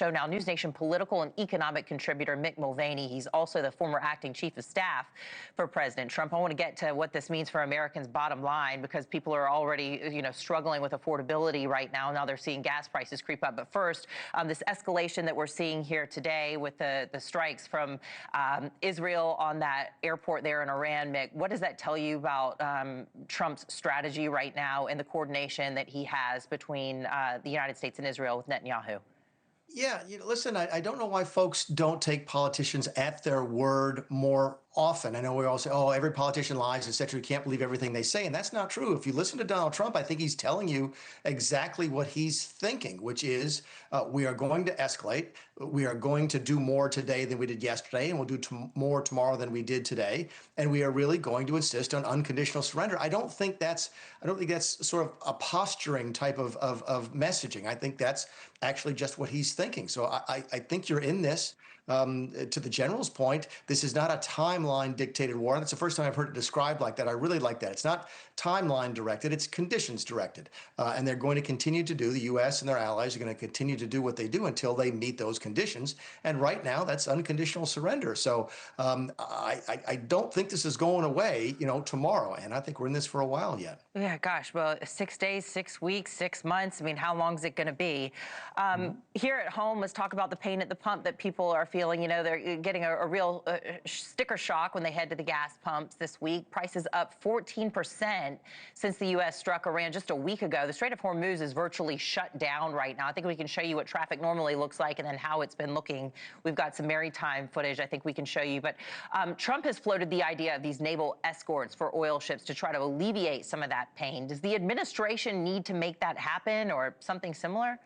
show now, NewsNation political and economic contributor Mick Mulvaney. He's also the former acting chief of staff for President Trump. I want to get to what this means for Americans' bottom line, because people are already, struggling with affordability right now. Now they're seeing gas prices creep up. But first, this escalation that we're seeing here today with the strikes from Israel on that airport there in Iran, Mick, what does that tell you about Trump's strategy right now and the coordination that he has between the United States and Israel with Netanyahu? Yeah, listen, I don't know why folks don't take politicians at their word more often. I know we all say, oh, every politician lies, et cetera. You can't believe everything they say. And that's not true. If you listen to Donald Trump, I think he's telling you exactly what he's thinking, which is we are going to escalate. We are going to do more today than we did yesterday, and we'll do more tomorrow than we did today. And we are really going to insist on unconditional surrender. I don't think that's sort of a posturing type of messaging. I think that's actually just what he's thinking. So I think you're in this. To the general's point, this is not a timeline dictated war. That's the first time I've heard it described like that. I really like that. It's not timeline directed, it's conditions directed. And they're going to continue to do, the U.S. and their allies are going to continue to do what they do until they meet those conditions. And right now, that's unconditional surrender. So I don't think this is going away, tomorrow. And I think we're in this for a while yet. Yeah, gosh, well, 6 days, 6 weeks, 6 months. I mean, how long is it going to be? Here at home, let's talk about the pain at the pump that people are feeling. They're getting a real sticker shock when they head to the gas pumps this week. Prices up 14% since the U.S. struck Iran just a week ago. The Strait of Hormuz is virtually shut down right now. I think we can show you what traffic normally looks like and then how it's been looking. We've got some maritime footage I think we can show you. But Trump has floated the idea of these naval escorts for oil ships to try to alleviate some of that pain. Does the administration need to make that happen or something similar?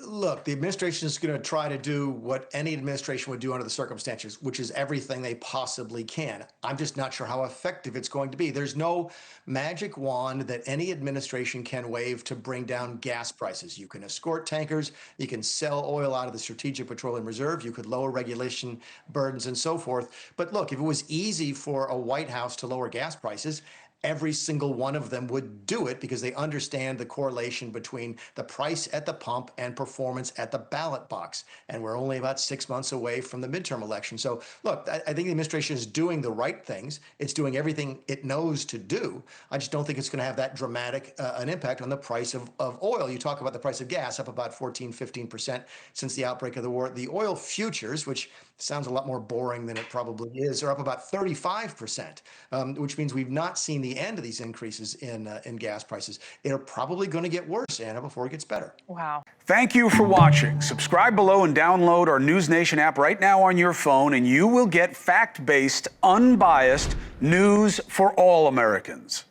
Look, the administration is going to try to do what any administration would do under the circumstances, which is everything they possibly can. I'm just not sure how effective it's going to be. There's no magic wand that any administration can wave to bring down gas prices. You can escort tankers, you can sell oil out of the Strategic Petroleum Reserve, you could lower regulation burdens and so forth. But look, if it was easy for a White House to lower gas prices, every single one of them would do it because they understand the correlation between the price at the pump and performance at the ballot box. And we're only about 6 months away from the midterm election. So look, I think the administration is doing the right things. It's doing everything it knows to do. I just don't think it's going to have that dramatic an impact on the price of oil. You talk about the price of gas up about 15% since the outbreak of the war. The oil futures, which sounds a lot more boring than it probably is, are up about 35%, which means we've not seen the end of these increases in gas prices. They're probably going to get worse, Anna, before it gets better. Wow. Thank you for watching. Subscribe below and download our NewsNation app right now on your phone, and you will get fact-based, unbiased news for all Americans.